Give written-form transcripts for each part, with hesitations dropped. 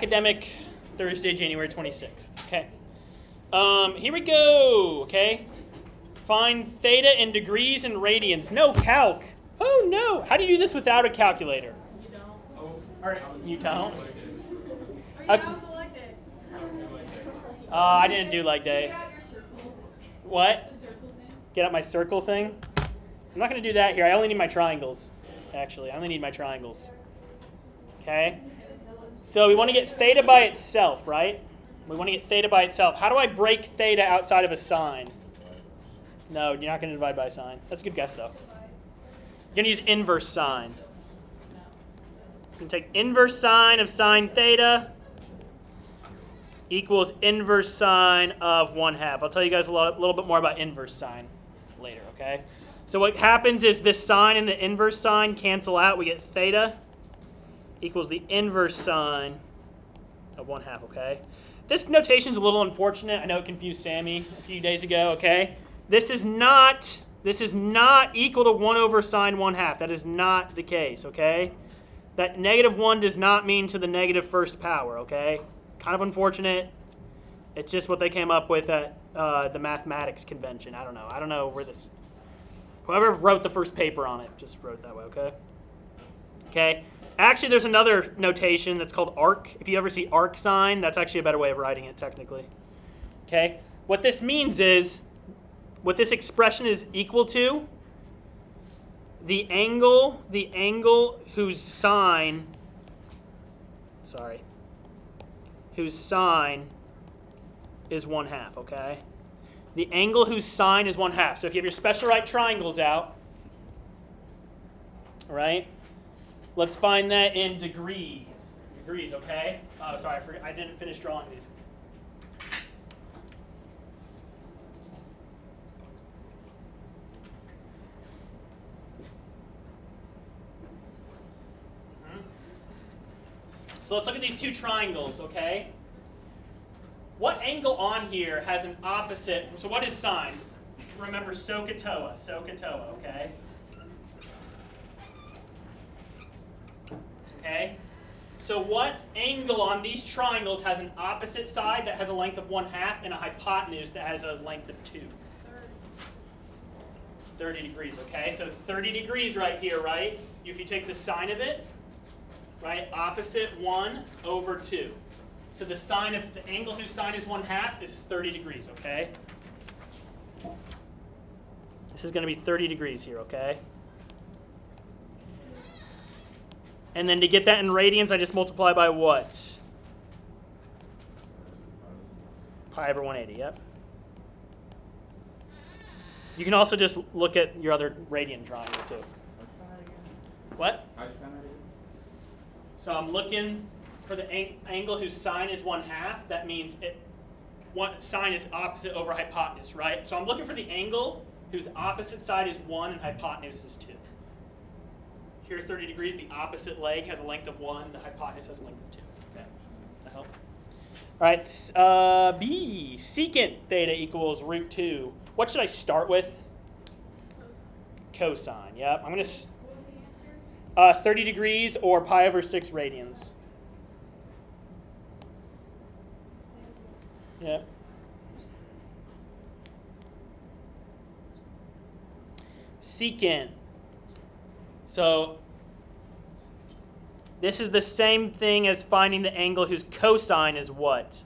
academic Thursday, January 26th. Okay. Here we go. Okay. Find theta in degrees and radians. No calc. Oh no. How do you do this without a calculator? You don't. All right. You don't. Are you also like this? I didn't do leg day. Get out your circle. What? The circle thing. Get out my circle thing. I'm not going to do that here. I only need my triangles. Actually, I only need my triangles. Okay. So we want to get theta by itself, right? We want to get theta by itself. How do I break theta outside of a sine? No, you're not going to divide by a sine. That's a good guess, though. You're going to use inverse sine. You can take inverse sine of sine theta equals inverse sine of 1/2. I'll tell you guys a little bit more about inverse sine later, okay? So what happens is this sine and the inverse sine cancel out. We get theta equals the inverse sine of 1/2, okay? This notation is a little unfortunate. I know it confused Sammy a few days ago, okay? This is not equal to 1 over sine 1/2. That is not the case, okay? That -1 does not mean to the negative first power, okay? Kind of unfortunate. It's just what they came up with at the mathematics convention. I don't know where this... Whoever wrote the first paper on it just wrote it that way, okay? Okay. Actually, there's another notation that's called arc. If you ever see arc sine, that's actually a better way of writing it technically. Okay? What this means is, what this expression is equal to, the angle whose sine is 1/2, okay? The angle whose sine is 1/2. So if you have your special right triangles out, all right? Let's find that in degrees. Degrees, okay? Oh, sorry, I didn't finish drawing these. So let's look at these two triangles, okay? What angle on here has an opposite? So what is sine? Remember SOHCAHTOA, okay? Okay? So what angle on these triangles has an opposite side that has a length of 1/2 and a hypotenuse that has a length of 2? 30 degrees, okay? So 30 degrees right here, right? If you take the sine of it, right, opposite 1 over 2. So the sine of the angle whose sine is 1/2 is 30 degrees, okay? This is going to be 30 degrees here, okay? And then to get that in radians, I just multiply by what? Pi over 180, yep. You can also just look at your other radian triangle too. What? So I'm looking for the angle whose sine is 1/2. That means sine is opposite over hypotenuse, right? So I'm looking for the angle whose opposite side is 1 and hypotenuse is 2. Here, 30 degrees, the opposite leg has a length of 1, the hypotenuse has a length of 2. Okay, that help? All right, B, secant theta equals root 2. What should I start with? Cosine, yep. I'm going to... What was the answer? 30 degrees or pi over 6 radians. Yep. Secant. So this is the same thing as finding the angle whose cosine is what?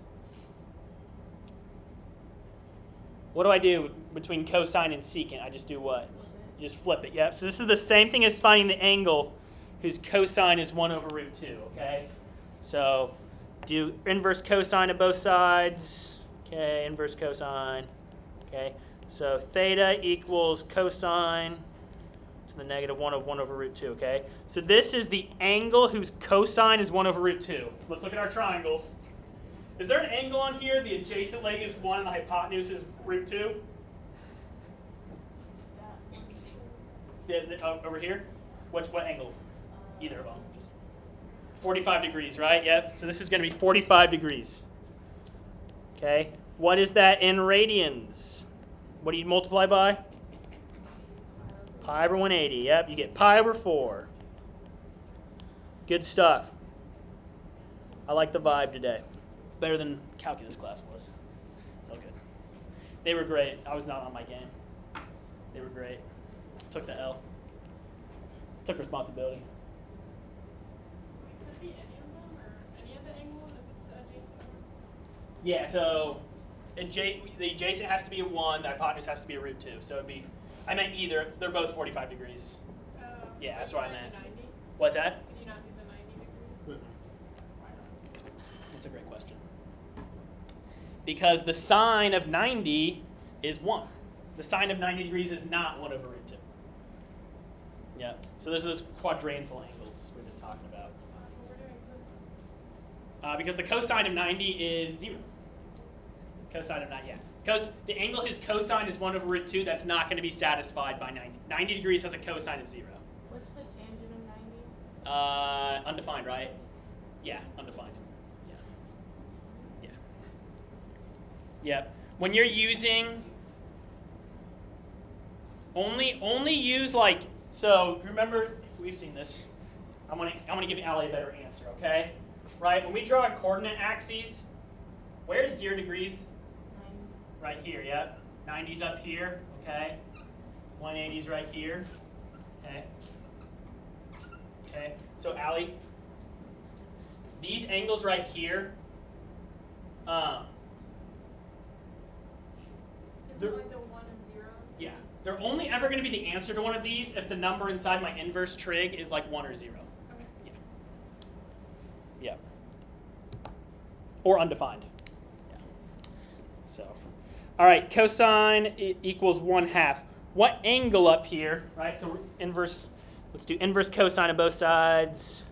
What do I do between cosine and secant? I just do what? You just flip it, yep. So this is the same thing as finding the angle whose cosine is 1 over root 2, okay? So do inverse cosine of both sides. Okay, inverse cosine. Okay, so theta equals cosine to the negative 1 of 1 over root 2, okay? So this is the angle whose cosine is 1 over root 2. Let's look at our triangles. Is there an angle on here? The adjacent leg is 1 and the hypotenuse is root 2? Over here? What angle? Either of them. Just 45 degrees, right? Yes. So this is going to be 45 degrees. Okay. What is that in radians? What do you multiply by? Pi over 180. Yep. You get pi over 4. Good stuff. I like the vibe today. It's better than calculus class was. It's all good. They were great. I was not on my game. They were great. Took the L. Took responsibility. Could it be any of them or any of the angles if it's the adjacent one? Yeah, so the adjacent has to be a 1, the hypotenuse has to be a root 2. So it'd be, I meant either. They're both 45 degrees. Yeah, that's what I meant. 90? What's that? Could you not do the 90 degrees? Why not? That's a great question. Because the sine of 90 is 1. The sine of 90 degrees is not 1 over root 2. Yeah, so there's those quadrantal angles we've been talking about. We're doing cosine. Because the cosine of 90 is 0. Cosine of 90, yeah. The angle whose cosine is 1 over root 2, that's not going to be satisfied by 90. 90 degrees has a cosine of 0. What's the tangent of 90? Undefined, right? Yeah, undefined. Yeah. Yeah. Yeah. When you're using, only use like, so remember, we've seen this. I'm gonna give Allie a better answer, okay? Right, when we draw coordinate axes, where is 0 degrees? 90. Right here, yep. 90's up here, okay? 180's right here, okay? Okay, so Allie, these angles right here, Is They're- it like the 1 and 0? yeah, they're only ever going to be the answer to one of these if the number inside my inverse trig is like 1 or 0. Okay. Yeah. Yeah. Or undefined. Yeah. So, all right, cosine equals 1/2. What angle up here, right? So inverse, let's do inverse cosine of both sides.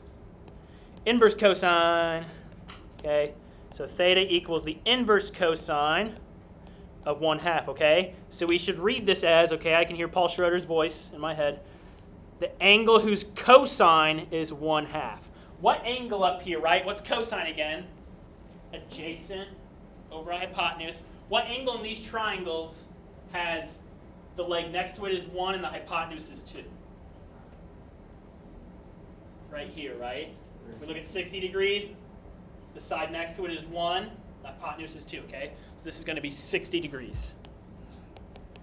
Inverse cosine, okay? So theta equals the inverse cosine of 1/2, okay? So we should read this as, okay, I can hear Paul Schroeder's voice in my head. The angle whose cosine is 1/2. What angle up here, right? What's cosine again? Adjacent over a hypotenuse. What angle in these triangles has the leg next to it is 1 and the hypotenuse is 2? Right here, right? If we look at 60 degrees, the side next to it is 1, the hypotenuse is 2, okay? So this is going to be 60 degrees.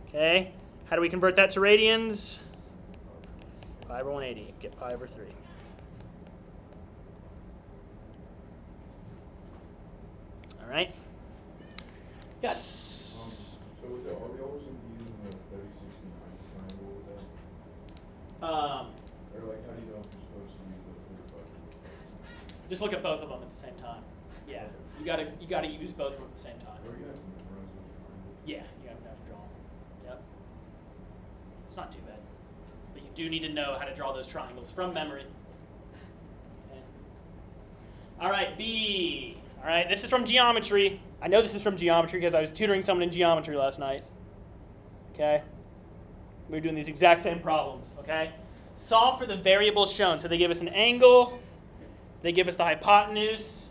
Okay? How do we convert that to radians? Pi over 180, get pi over 3. All right? Yes? So with the, are we always going to be using the 30-60-90 triangle with that? Or like, how do you know if you're supposed to use the 45? Just look at both of them at the same time. Yeah, you gotta use both of them at the same time. Are you going to have to memorize those triangles? Yeah, you have to draw them. Yep. It's not too bad, but you do need to know how to draw those triangles from memory. Okay. All right, B. All right, this is from geometry. I know this is from geometry because I was tutoring someone in geometry last night. Okay. We were doing these exact same problems. Okay. Solve for the variables shown. So they give us an angle. They give us the hypotenuse.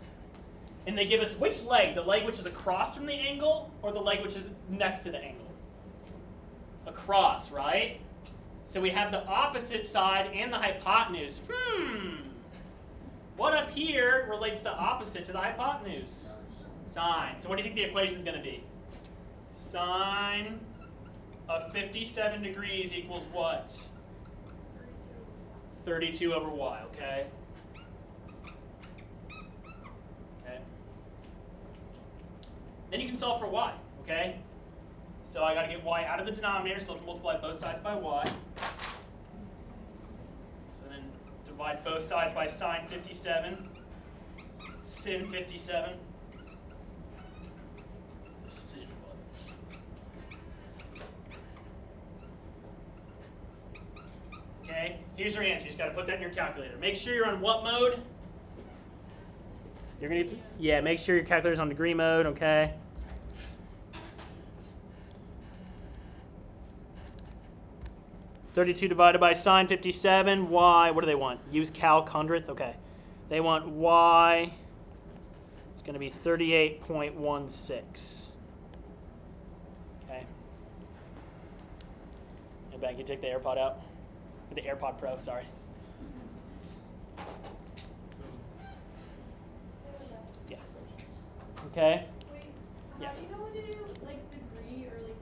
And they give us which leg? The leg which is across from the angle or the leg which is next to the angle? Across, right? So we have the opposite side and the hypotenuse. What up here relates the opposite to the hypotenuse? Sine. So what do you think the equation is going to be? Sine of 57 degrees equals what? 32 over y, okay? Okay. Then you can solve for y, okay? So I got to get y out of the denominator, so let's multiply both sides by y. So then divide both sides by sine 57, sin 57. Sin what? Okay, here's your answer. You just got to put that in your calculator. Make sure you're on what mode? You're gonna make sure your calculator's on degree mode, okay? (32 divided by sine 57, y, what do they want? Use calc hundredth, okay. They want y, it's gonna be 38.16. Okay. Hey Ben, can you take the AirPod out? The AirPod Pro, sorry. Okay? Wait, Yeah. how do you know when to do like degree or like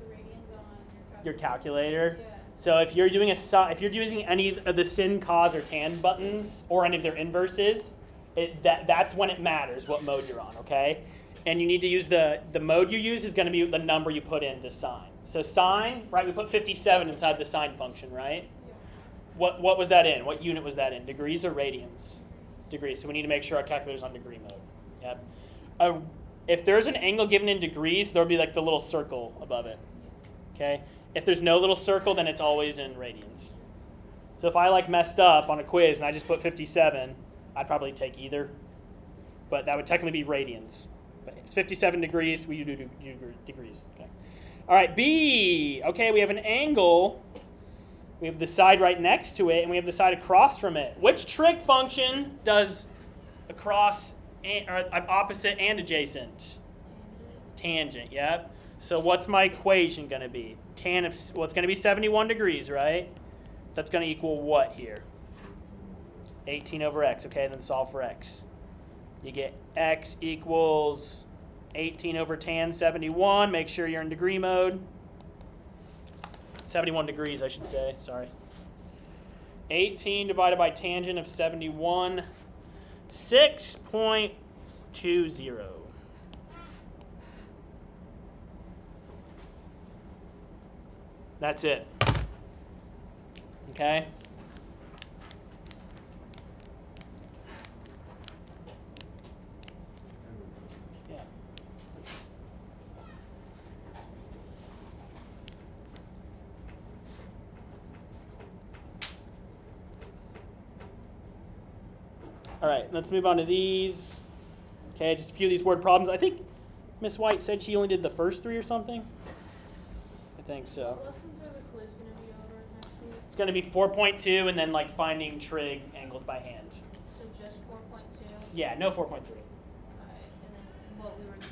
the radians on Your calculator. Yeah. So if you're doing if you're using any of the sin, cos, or tan buttons or any of their inverses, that's when it matters what mode you're on, okay? And you need to use the mode you use is going to be the number you put in to sine. So sine, right? We put 57 inside the sine function, right? Yeah. What was that in? What unit was that in? Degrees or radians? Degrees. So we need to make sure our calculator's on degree mode. Yep. If there's an angle given in degrees, there'll be like the little circle above it. Okay. If there's no little circle, then it's always in radians. So if I like messed up on a quiz and I just put 57, I'd probably take either. But that would technically be radians. But it's 57 degrees. We do degrees. Okay. All right. B. Okay. We have an angle. We have the side right next to it, and we have the side across from it. Which trig function does across or opposite and adjacent? Tangent, yep. So what's my equation going to be? Tan of, well, it's going to be 71 degrees, right? That's going to equal what here? 18 over x, okay, then solve for x. You get x equals 18 over tan 71. Make sure you're in degree mode. 71 degrees, I should say, sorry. 18 divided by tangent of 71, 6.20. That's it. Okay? Yeah. All right, let's move on to these. Okay, just a few of these word problems. I think Miss White said she only did the first three or something. I think so. What lessons are the quiz going to be over next week? It's going to be 4.2 and then like finding trig angles by hand. So just 4.2? Yeah, no 4.3. Alright, and then what we were just,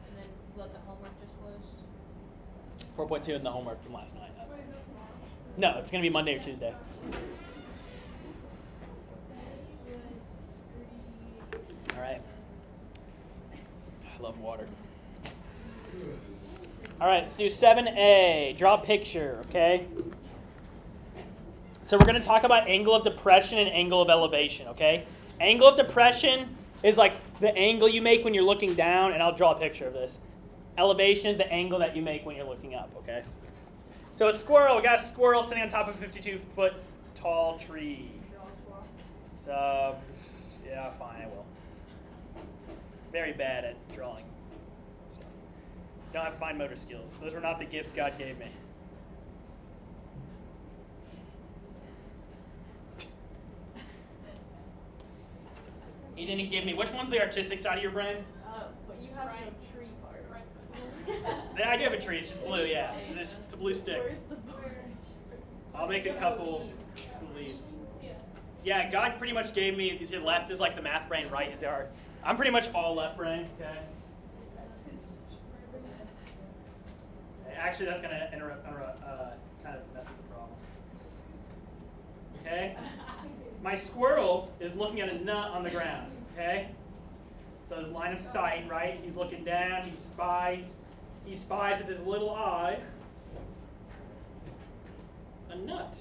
and then what the homework just was? 4.2 in the homework from last night. Wait, is that tomorrow? No, it's going to be Monday or Tuesday. All right. I love water. All right, let's do 7A. Draw a picture, okay? So we're going to talk about angle of depression and angle of elevation, okay? Angle of depression is like the angle you make when you're looking down, and I'll draw a picture of this. Elevation is the angle that you make when you're looking up, okay? So a squirrel, we got a squirrel sitting on top of a 52-foot tall tree. Draw a squirrel. So, yeah, fine, I will. Very bad at drawing. So, don't have fine motor skills. Those were not the gifts God gave me. He didn't give me. Which one's the artistic side of your brain? But you have no tree part. Yeah, I do have a tree. It's just blue, yeah. It's a blue stick. Where's the bush? I'll make a couple, some leaves. Yeah, God pretty much gave me, his left is like the math brain, right is the art. I'm pretty much all left brain, okay? Actually, that's going to kind of mess with the problem. Okay? My squirrel is looking at a nut on the ground, okay? So his line of sight, right? He's looking down, he spies with his little eye a nut.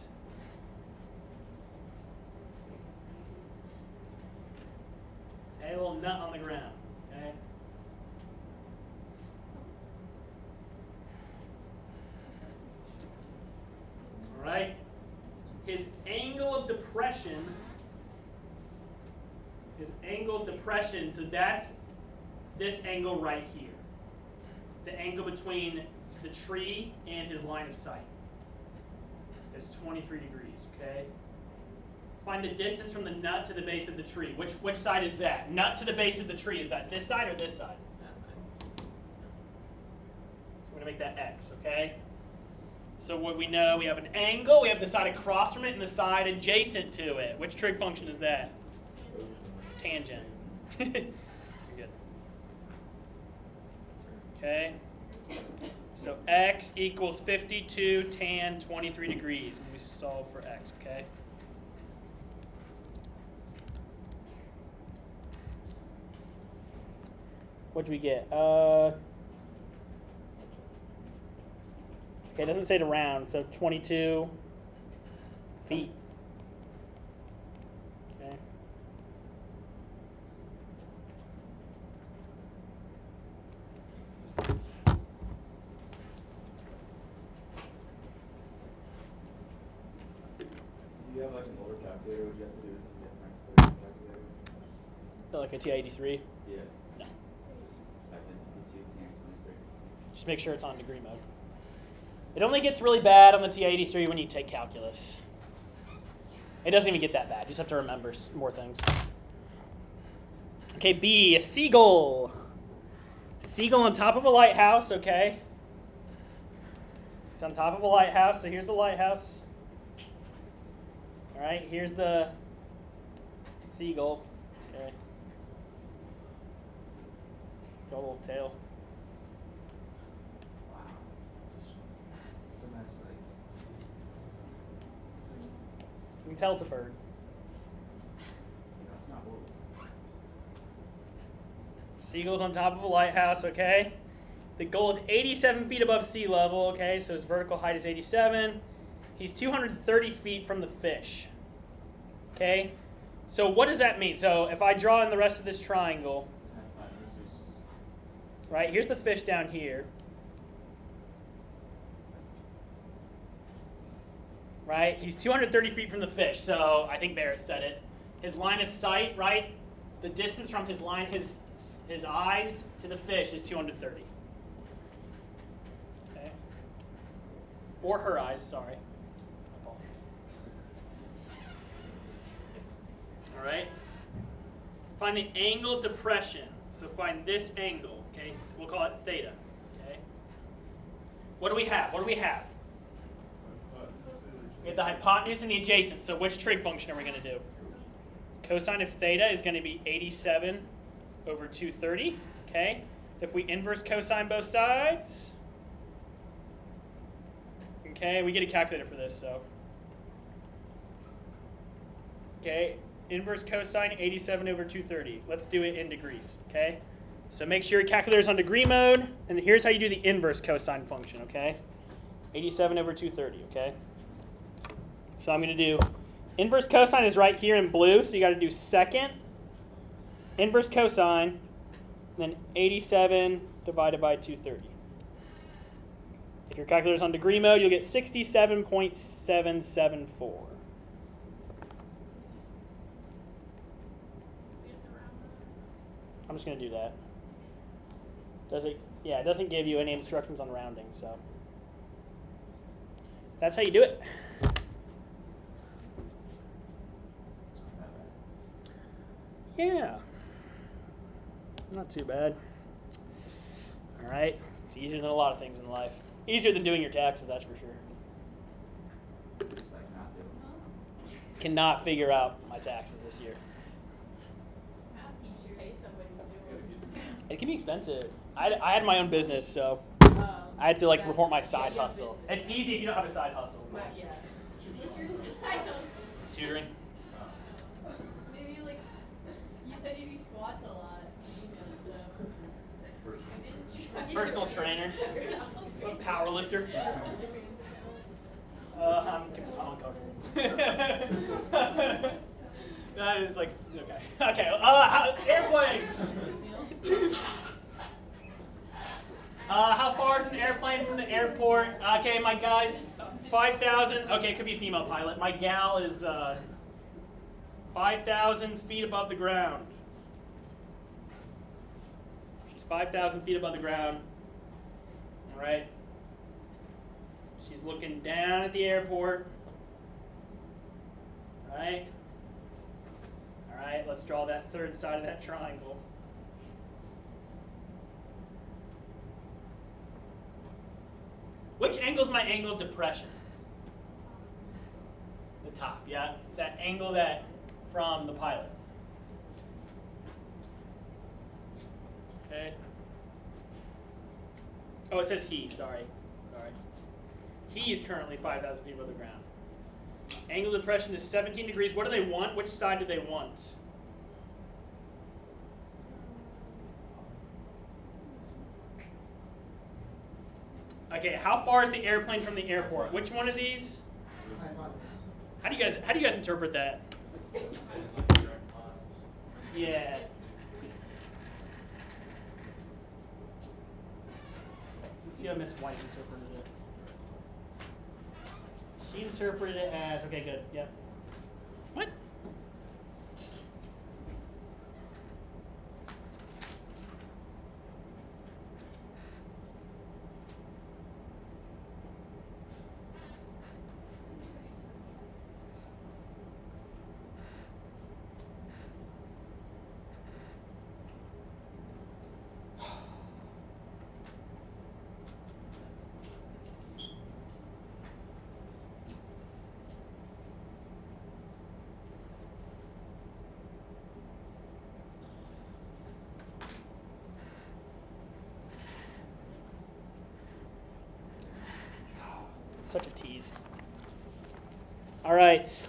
Okay, a little nut on the ground, okay? All right? His angle of depression, so that's this angle right here. The angle between the tree and his line of sight is 23 degrees, okay? Find the distance from the nut to the base of the tree. Which side is that? Nut to the base of the tree, is that this side or this side? That side. So we're going to make that x, okay? So what we know, we have an angle, we have the side across from it and the side adjacent to it. Which trig function is that? Tangent. You're good. Okay. So x equals 52 tan 23 degrees when we solve for x, okay? What'd we get? Okay, it doesn't say to round, so 22 feet. Okay. Do you have like an older calculator? Would you have to do anything different for your calculator? Like a TI-83. Yeah. No. Just type in the 23. Just make sure it's on degree mode. It only gets really bad on the TI-83 when you take calculus. It doesn't even get that bad. You just have to remember more things. Okay, B, a seagull. Seagull on top of a lighthouse, okay. It's on top of a lighthouse, so here's the lighthouse. All right, here's the seagull. Okay. Got a little tail. Wow. So that's like. You can tell it's a bird. That's not what. Seagull's on top of a lighthouse, okay? The goal is 87 feet above sea level, okay? So his vertical height is 87. He's 230 feet from the fish, okay? So what does that mean? So if I draw in the rest of this triangle, right, here's the fish down here, right? He's 230 feet from the fish, so I think Barrett said it. His line of sight, right? The distance from his line, his eyes to the fish is 230. Okay. Or her eyes, sorry. All right. Find the angle of depression. So find this angle, okay? We'll call it theta, okay? What do we have? What do we have? We have the hypotenuse and the adjacent. So which trig function are we going to do? Cosine of theta is going to be 87 over 230, okay? If we inverse cosine both sides, okay, we get a calculator for this, so. Okay, inverse cosine 87 over 230. Let's do it in degrees, okay? So make sure your calculator's on degree mode, and here's how you do the inverse cosine function, okay? 87 over 230, okay? So I'm going to do inverse cosine is right here in blue, so you got to do second inverse cosine, and then 87 divided by 230. If your calculator's on degree mode, you'll get 67.774. I'm just going to do that. Does it? Yeah, it doesn't give you any instructions on rounding, so that's how you do it. Yeah. Not too bad. All right. It's easier than a lot of things in life. Easier than doing your taxes, that's for sure. Just like not doing. Cannot figure out my taxes this year. Math teacher, hey, somebody to do it. It can be expensive. I had my own business, so I had to That's- report my yeah, side you have hustle. business. It's easy if you don't have a side hustle. But yeah. What's your side hustle? Tutoring. Maybe like you said you do squats a lot. Personal trainer. Power lifter. I'm uncomfortable. That is like, okay. Okay, airplanes. How far is an airplane from the airport? Okay, my guys, 5,000. Okay, it could be a female pilot. My gal is 5,000 feet above the ground. She's 5,000 feet above the ground. All right. She's looking down at the airport. All right. All right, let's draw that third side of that triangle. Which angle is my angle of depression? The top, yeah? That angle that from the pilot. Okay. Oh, it says he, sorry. He is currently 5,000 feet above the ground. Angle of depression is 17 degrees. What do they want? Which side do they want? Okay, how far is the airplane from the airport? Which one of these? How do you guys interpret that? Yeah. Let's see how Miss White interpreted it. She interpreted it as, okay, good, yep. What? Such a tease. All right.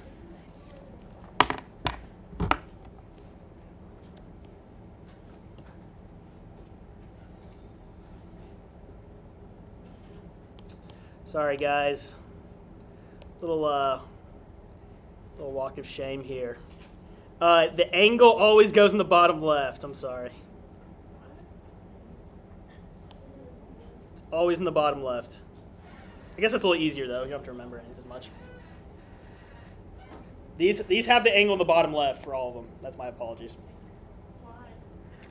Sorry, guys. Little walk of shame here. The angle always goes in the bottom left. I'm sorry. It's always in the bottom left. I guess that's a little easier, though. You don't have to remember it as much. These have the angle in the bottom left for all of them. That's my apologies. Why?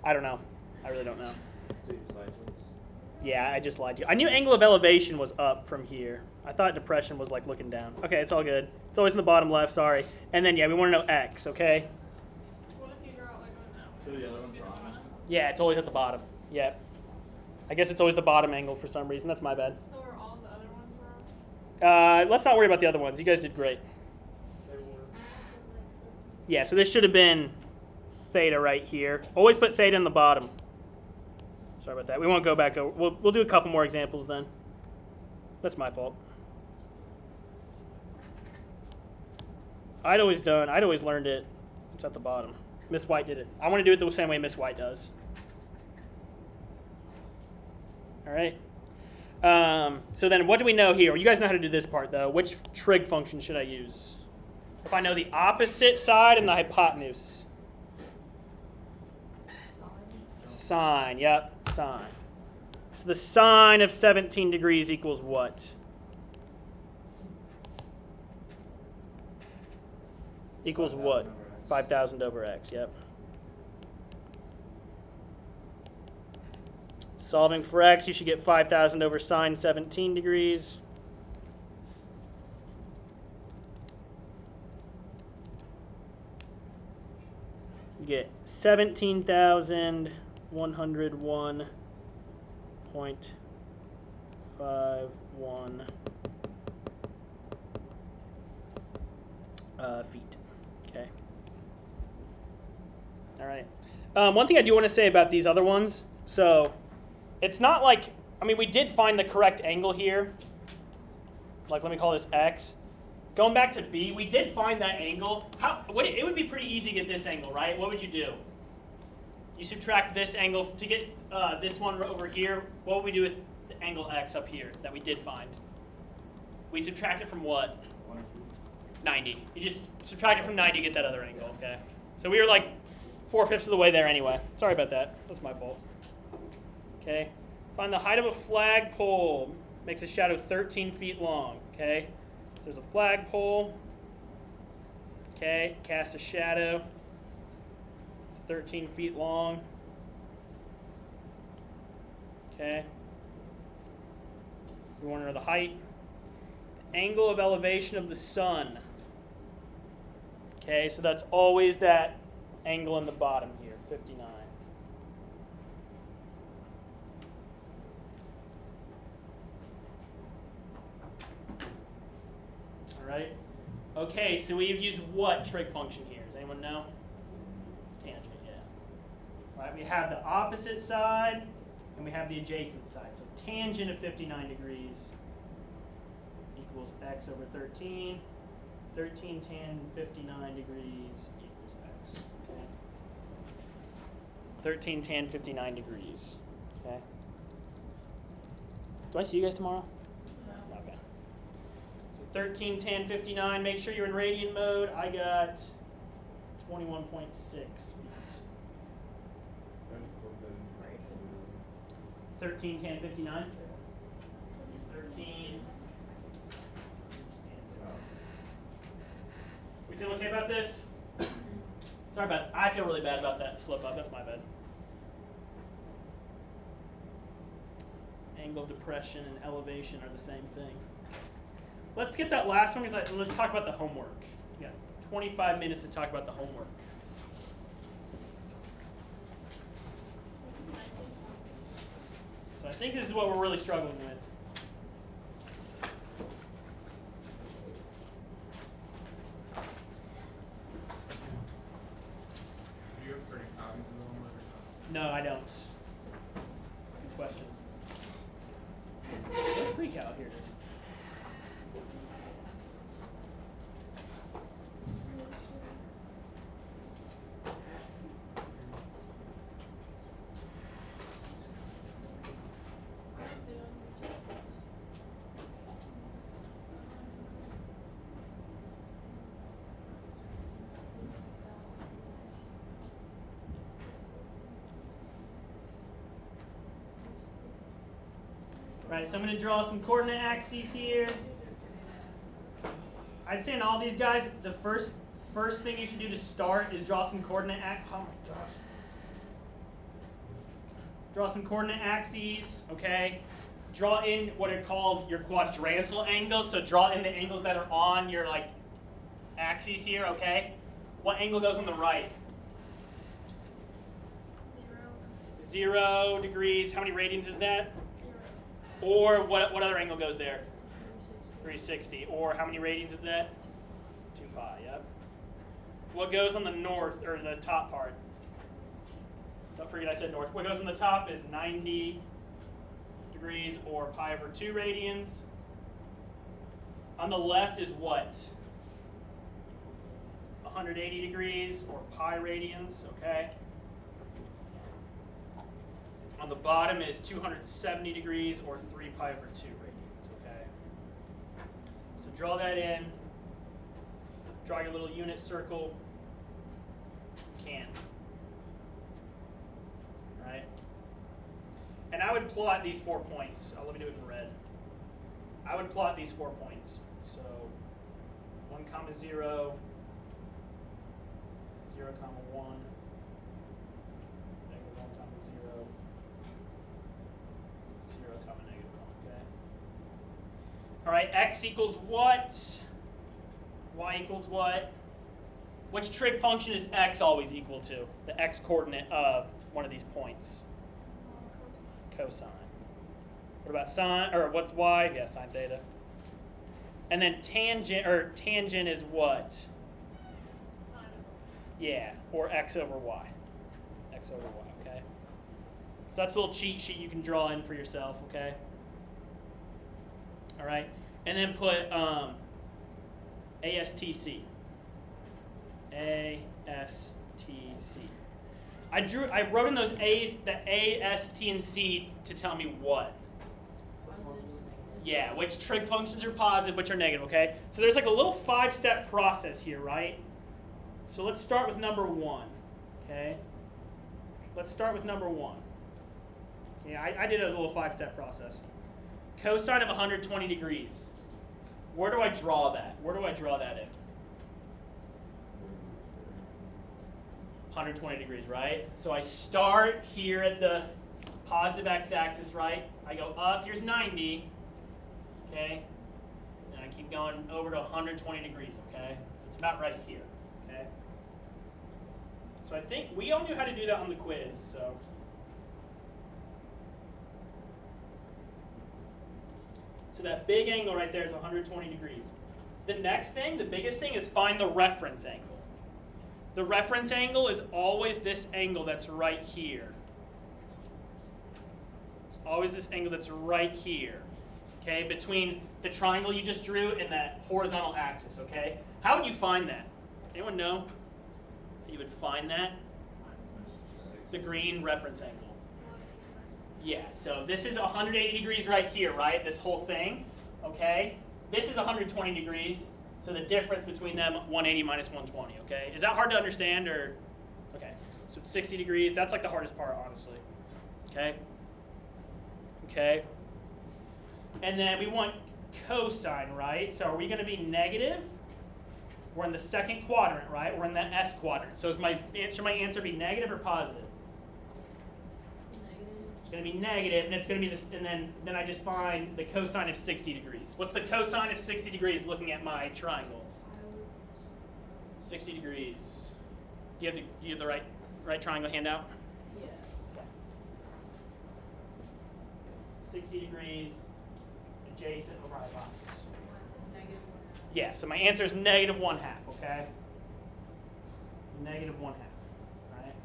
I don't know. I really don't know. So you just lied to us? Yeah, I just lied to you. I knew angle of elevation was up from here. I thought depression was like looking down. Okay, it's all good. It's always in the bottom left, sorry. And then, yeah, we want to know x, okay? What if you draw like on that So one? the other one's wrong. Yeah, it's always at the bottom. Yeah. I guess it's always the bottom angle for some reason. That's my bad. So are all the other ones wrong? Let's not worry about the other ones. You guys did great. Yeah, so this should have been theta right here. Always put theta in the bottom. Sorry about that. We won't go back over. We'll do a couple more examples then. That's my fault. I'd always learned it. It's at the bottom. Miss White did it. I want to do it the same way Miss White does. All right. So then what do we know here? You guys know how to do this part, though. Which trig function should I use? If I know the opposite side and the hypotenuse. Sine, yep, sine. So the sine of 17 degrees equals what? Equals what? 5,000 over x, yep. Solving for x, you should get 5,000 over sine 17 degrees. You get 17,101.51 feet. Okay. All right. One thing I do want to say about these other ones, so it's not like, I mean, we did find the correct angle here. Like, let me call this x. Going back to B, we did find that angle. It would be pretty easy to get this angle, right? What would you do? You subtract this angle to get this one over here. What would we do with the angle x up here that we did find? We subtract it from what? 90. You just subtract it from 90 to get that other angle, okay? So we were like 4/5 of the way there anyway. Sorry about that. That's my fault. Okay. Find the height of a flagpole. Makes a shadow 13 feet long, okay? There's a flagpole. Okay, cast a shadow. It's 13 feet long. Okay. We want to know the height. The angle of elevation of the sun. Okay, so that's always that angle in the bottom here, 59. All right. Okay, so we use what trig function here? Does anyone know? Tangent, yeah. All right, we have the opposite side and we have the adjacent side. So tangent of 59 degrees equals x over 13. 13 tan 59 degrees equals x. Okay. 13 tan 59 degrees. Okay. Do I see you guys tomorrow? No. Okay. So 13, tan 59. Make sure you're in radian mode. I got 21.6 feet. 13, tan 59. 13. We feel okay about this? Sorry about I feel really bad about that slip up. That's my bad. Angle of depression and elevation are the same thing. Let's get that last one because let's talk about the homework. We got 25 minutes to talk about the homework. So I think this is what we're really struggling with. Do you have pretty copies of the homework or No, I don't. Good question. Where's precal? Here it is. Right, so I'm going to draw some coordinate axes here. I'd say in all these guys, the first thing you should do to start is draw some coordinate axes. Oh my gosh. Draw some coordinate axes, okay? Draw in what are called your quadrantal angles. So draw in the angles that are on your like axes here, okay? What angle goes on the right? 0 degrees. How many radians is that? Or what other angle goes there? 360. Or how many radians is that? 2 pi, yep. What goes on the north, or the top part? Don't forget I said north. What goes on the top is 90 degrees, or pi over 2 radians. On the left is what? 180 degrees, or pi radians, okay? On the bottom is 270 degrees, or 3 pi over 2 radians, okay? So draw that in. Draw your little unit circle. You can. All right? And I would plot these 4 points. Let me do it in red. I would plot these 4 points. So 1, 0, 0, 1, negative 1, 0. 0, negative 1, okay? All right, x equals what? Y equals what? Which trig function is x always equal to? The x coordinate of one of these points. Cosine. What about sine, or what's y? Yeah, sine theta. And then tangent is what? Yeah, or x over y. X over y, okay? So that's a little cheat sheet you can draw in for yourself, okay? All right, and then put ASTC. ASTC. I wrote in those A's, the A, S, T, and C to tell me what? Yeah, which trig functions are positive, which are negative, okay? So there's like a little 5-step process here, right? So let's start with number 1, okay? Let's start with number 1. Yeah, I did it as a little 5-step process. Cosine of 120 degrees. Where do I draw that? Where do I draw that in? 120 degrees, right? So I start here at the positive x-axis, right? I go up, here's 90, okay? And I keep going over to 120 degrees, okay? So it's about right here, okay? So I think we all knew how to do that on the quiz, so. So that big angle right there is 120 degrees. The next thing, the biggest thing, is find the reference angle. The reference angle is always this angle that's right here. It's always this angle that's right here, okay, between the triangle you just drew and that horizontal axis, okay? How would you find that? Anyone know? You would find that? The green reference angle. Yeah, so this is 180 degrees right here, right? This whole thing, okay? This is 120 degrees, so the difference between them, 180 minus 120, okay? Is that hard to understand, or? Okay, so it's 60 degrees. That's like the hardest part, honestly, okay? Okay. And then we want cosine, right? So are we going to be negative? We're in the second quadrant, right? We're in that S quadrant. So is my answer be negative or positive? Negative. It's going to be negative, and it's going to be this, and then I just find the cosine of 60 degrees. What's the cosine of 60 degrees looking at my triangle? 60 degrees. Do you have the right triangle handout? Yeah. 60 degrees adjacent over hypotenuse. Negative 1/2. Yeah, so my answer is negative 1/2, okay? Negative 1/2, all right?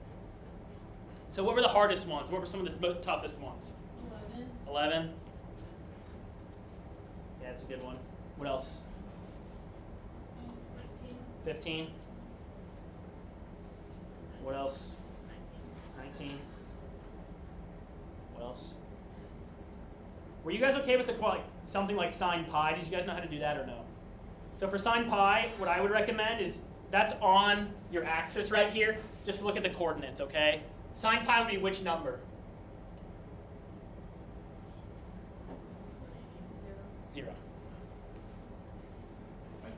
So what were the hardest ones? What were some of the most toughest ones? 11. 11? Yeah, that's a good one. What else? 15? What else? 19? What else? Were you guys okay with something like sine pi? Did you guys know how to do that or no? So for sine pi, what I would recommend is that's on your axis right here. Just look at the coordinates, okay? Sine pi would be which number? 0. 0. I know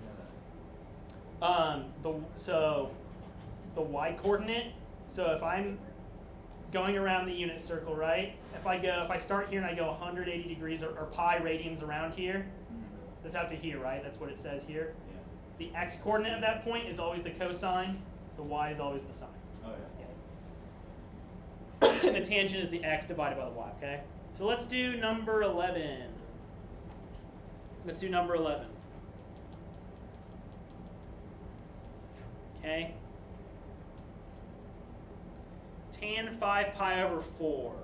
that. So the y coordinate. So if I'm going around the unit circle, right? If I start here and I go 180 degrees or pi radians around here, that's out to here, right? That's what it says here. Yeah. The x coordinate of that point is always the cosine. The y is always the sine. Oh Okay. And the tangent is the x divided by the y. Okay. So let's do number 11. Let's do number 11. Okay. Tan 5 pi over 4.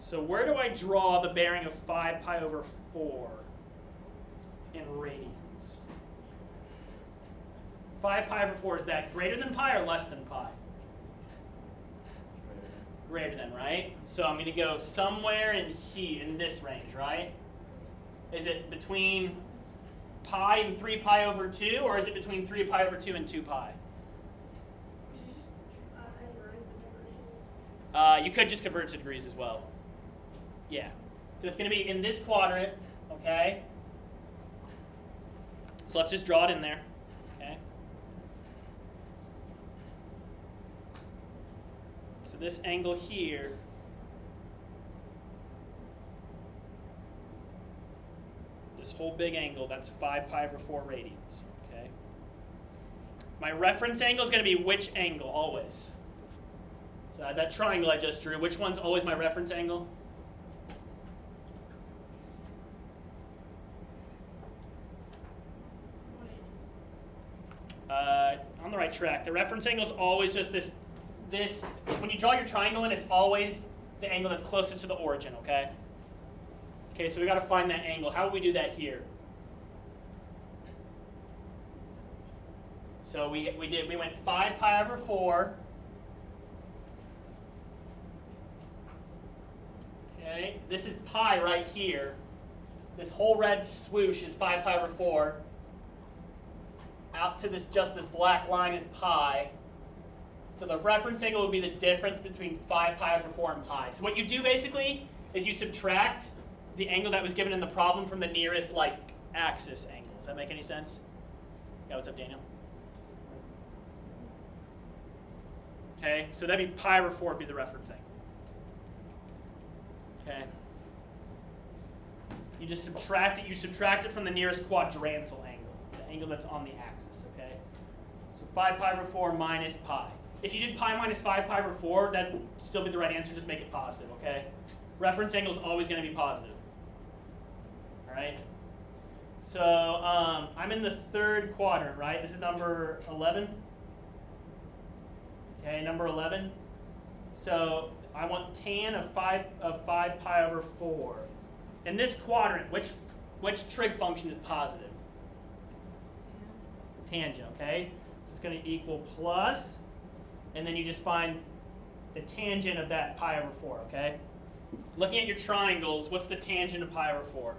So where do I draw the bearing of 5 pi over 4 in radians? 5 pi over 4, is that greater than pi or less than pi? Greater than, right? So I'm going to go somewhere in this range, right? Is it between pi and 3 pi over 2, or is it between 3 pi over 2 and 2 pi? Could you just convert it to degrees? You could just convert it to degrees as well. Yeah. So it's going to be in this quadrant, okay? So let's just draw it in there, okay? So this angle here, this whole big angle, that's 5 pi over 4 radians, okay? My reference angle is going to be which angle, always? So that triangle I just drew, which one's always my reference angle? On the right track. The reference angle is always just this, when you draw your triangle in, it's always the angle that's closest to the origin, okay? Okay, so we got to find that angle. How would we do that here? So we went 5 pi over 4. Okay, this is pi right here. This whole red swoosh is 5 pi over 4. Out to just this black line is pi. So the reference angle would be the difference between 5 pi over 4 and pi. So what you do basically is you subtract the angle that was given in the problem from the nearest axis angle. Does that make any sense? Yeah, what's up, Daniel? Okay, so that'd be pi over 4 would be the reference angle. Okay. You just subtract it. You subtract it from the nearest quadrantal angle, the angle that's on the axis. Okay. So 5 pi over 4 minus pi. If you did pi minus 5 pi over 4, that'd still be the right answer. Just make it positive. Okay. Reference angle is always going to be positive. All right. So I'm in the third quadrant, right? This is number 11. Okay, number 11. So I want tan of 5 pi over 4. In this quadrant, which trig function is positive? Tangent, okay? So it's going to equal plus, and then you just find the tangent of that pi over 4, okay? Looking at your triangles, what's the tangent of pi over 4?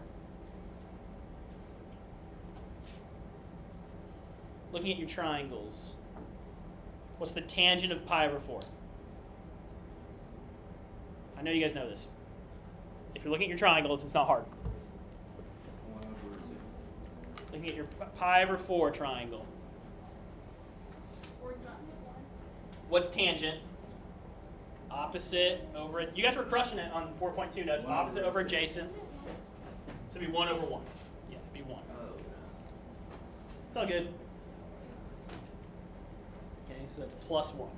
Looking at your triangles, what's the tangent of pi over 4? I know you guys know this. If you're looking at your triangles, it's not hard. 1 over 2. Looking at your pi over 4 triangle. What's tangent? Opposite over it. You guys were crushing it on 4.2 notes. Opposite over adjacent. So it'd be 1 over 1. Yeah, it'd be 1. Oh, It's all good. Okay, so that's plus 1.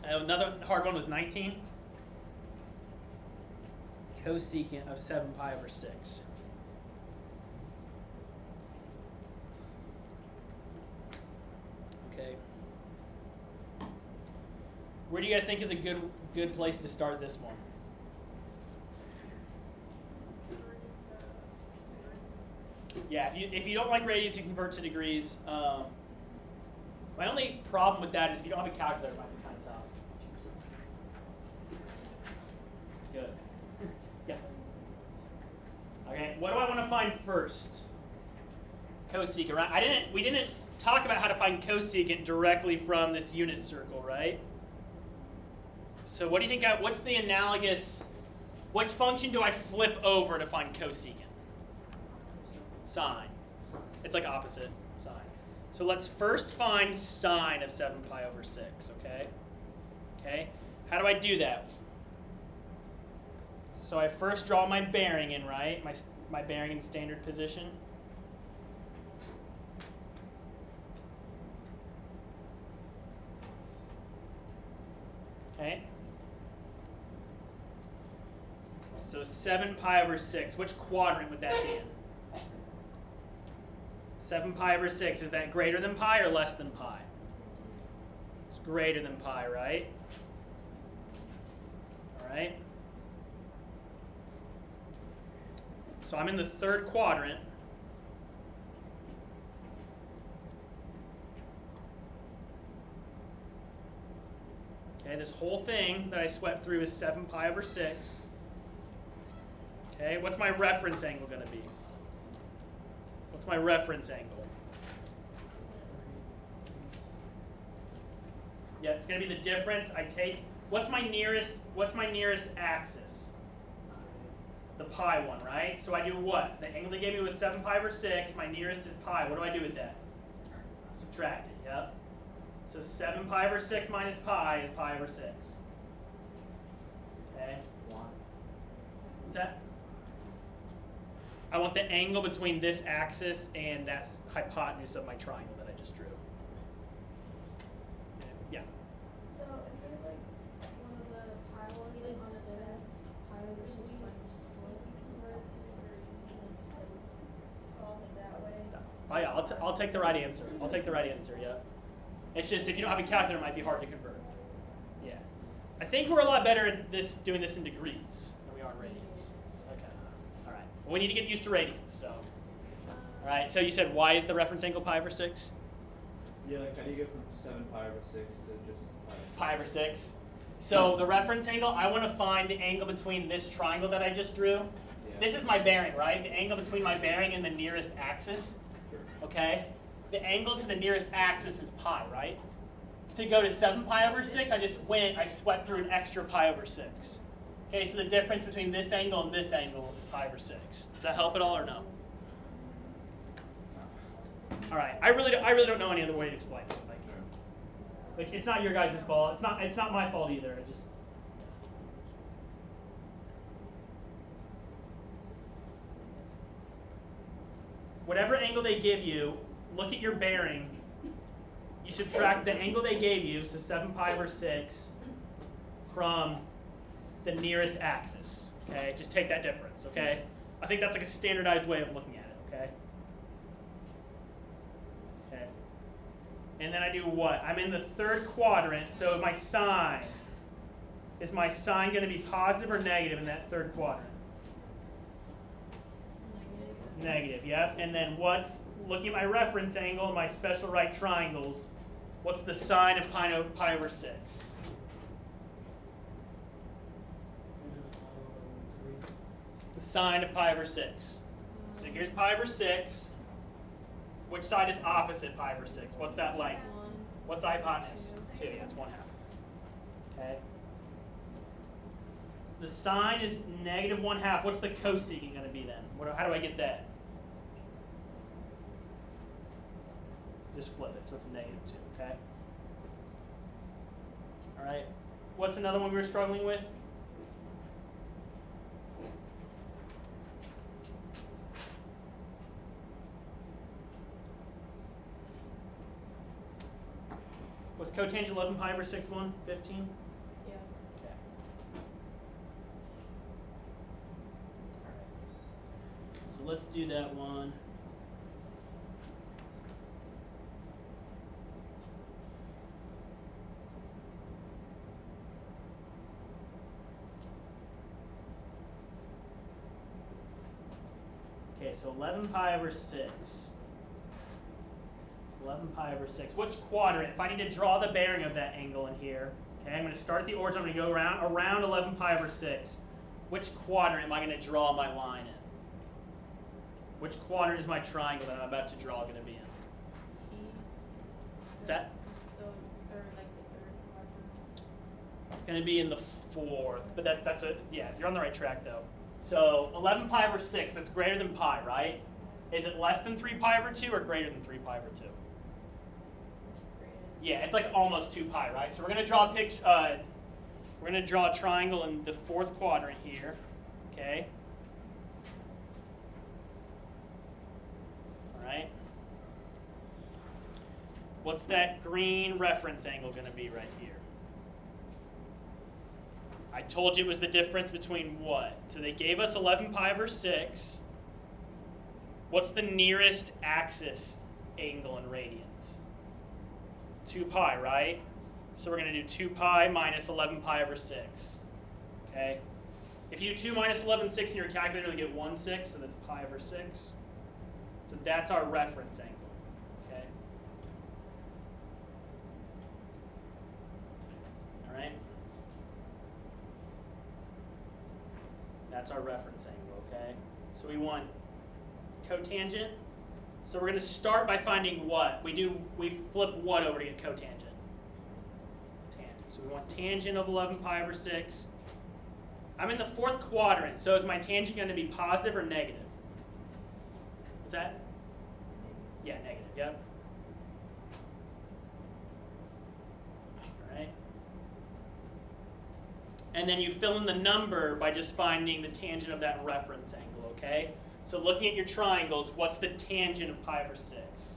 Another hard one was 19. Cosecant of 7 pi over 6. Okay. Where do you guys think is a good place to start this one? Yeah, if you don't like radians, you convert to degrees. My only problem with that is if you don't have a calculator, it might be kind of tough. Good. Yeah. Okay. What do I want to find first? Cosecant, right? We didn't talk about how to find cosecant directly from this unit circle, right? So what do you think? What's the analogous? Which function do I flip over to find cosecant? Sine. It's like opposite sine. So let's first find sine of 7 pi over 6, okay? Okay? How do I do that? So I first draw my bearing in, right? My bearing in standard position. Okay? So 7 pi over 6. Which quadrant would that be in? 7 pi over 6, is that greater than pi or less than pi? It's greater than pi, right? All right. So I'm in the third quadrant. Okay, this whole thing that I swept through is 7 pi over 6. Okay, what's my reference angle going to be? What's my reference angle? Yeah, it's going to be the difference. I take what's my nearest axis? The pi one, right? So I do what? The angle they gave me was 7 pi over 6. My nearest is pi. What do I do with that? Subtract it. Yep. So 7 pi over 6 minus pi is pi over 6. Okay. What's that? I want the angle between this axis and that hypotenuse of my triangle that I just drew. Yeah. So if there's like one of the pi ones like on the test, pi over 6 minus 4, we convert it to degrees and then just like solve it that way. Oh yeah, I'll take the right answer. I'll take the right answer, yeah. It's just if you don't have a calculator, it might be hard to convert. Yeah. I think we're a lot better at doing this in degrees than we are in radians. Okay. All right. Well, we need to get used to radians, so. All right, so you said y is the reference angle pi over 6? Yeah, like how do you get from 7 pi over 6 to just Pi over 6. So the reference angle, I want to find the angle between this triangle that I just drew. Yeah. This is my bearing, right? The angle between my bearing and the nearest axis. Sure. Okay? The angle to the nearest axis is pi, right? To go to 7 pi over 6, I swept through an extra pi over 6. Okay, so the difference between this angle and this angle is pi over 6. Does that help at all or no? All right, I really don't know any other way to explain it. Like it's not your guys' fault. It's not my fault either. It just. Whatever angle they give you, look at your bearing. You subtract the angle they gave you, so 7 pi over 6, from the nearest axis. Okay, just take that difference. Okay, I think that's like a standardized way of looking at it. Okay. Okay. And then I do what? I'm in the third quadrant, so my sine. Is my sine going to be positive or negative in that third quadrant? Negative, yep. And then looking at my reference angle, my special right triangles, what's the sine of pi over 6? The sine of pi over 6. So here's pi over 6. Which side is opposite pi over 6? What's that length? 1. What's the hypotenuse? 2. Yeah, it's 1/2. Okay. So the sine is negative 1/2. What's the cosecant going to be then? How do I get that? Just flip it, so it's negative 2. Okay. All right. What's another one we were struggling with? Was cotangent 11 pi over 6 1? 15? Yeah. Okay. Alright. So let's do that one. Okay, so 11 pi over 6. 11 pi over 6. Which quadrant? If I need to draw the bearing of that angle in here, okay, I'm going to start at the origin. I'm going to go around 11 pi over 6. Which quadrant am I going to draw my line in? Which quadrant is my triangle that I'm about to draw going to be in? What's that? The third quadrant. It's going to be in the 4th, but that's yeah, you're on the right track though. So 11 pi over 6, that's greater than pi, right? Is it less than 3 pi over 2 or greater than 3 pi over 2? Yeah, it's like almost 2 pi, right? So we're going to draw a picture. We're going to draw a triangle in the 4th quadrant here, okay? All right. What's that green reference angle going to be right here? I told you it was the difference between what? So they gave us 11 pi over 6. What's the nearest axis angle in radians? 2 pi, right? So we're going to do 2 pi minus 11 pi over 6. Okay? If you do 2 minus 11, 6 in your calculator, you get 1/6, so that's pi over 6. So that's our reference angle. Okay? All right? That's our reference angle, okay? So we want cotangent. So we're going to start by finding what? We flip what over to get cotangent? Tangent. So we want tangent of 11 pi over 6. I'm in the 4th quadrant, so is my tangent going to be positive or negative? What's that? Yeah, negative, yep. All right. And then you fill in the number by just finding the tangent of that reference angle, okay? So looking at your triangles, what's the tangent of pi over 6?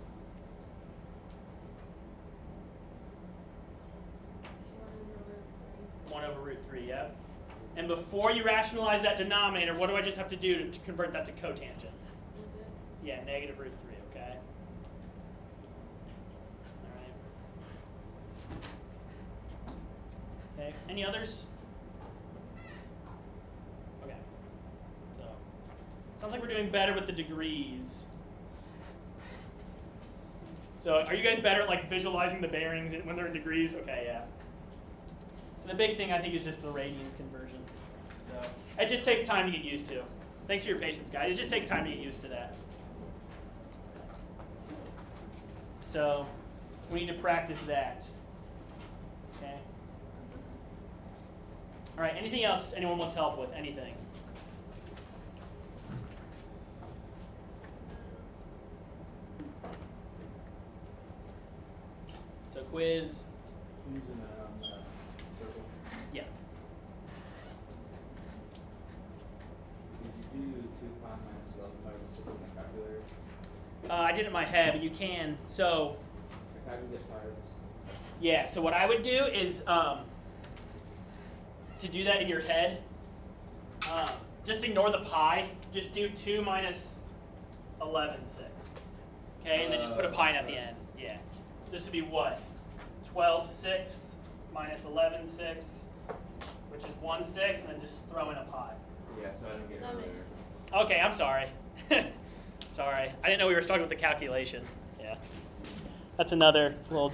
1 over root 3, yep. And before you rationalize that denominator, what do I just have to do to convert that to cotangent? Yeah, negative root 3, okay? All right. Okay, any others? Okay. So, sounds like we're doing better with the degrees. So, are you guys better at like visualizing the bearings when they're in degrees? Okay, yeah. So the big thing I think is just the radians conversion. So it just takes time to get used to. Thanks for your patience, guys. It just takes time to get used to that. So we need to practice that. Okay. All right. Anything else anyone wants help with? Anything? So quiz. Using circle. Yeah. Did you do 2 pi minus 11 pi over 6 in the calculator? I did it in my head, but you can. So How do you get pi over 6? yeah. So what I would do is to do that in your head. Just ignore the pi. Just do 2 minus 11 6. Okay, and then just put a pi at the end. Yeah. So this would be what? 12 sixths minus 11 sixths, which is 1/6, and then just throw in a pi. Yeah, so I didn't get it That makes earlier. sense. Okay, I'm sorry. Sorry. I didn't know we were starting with the calculation. Yeah. That's another little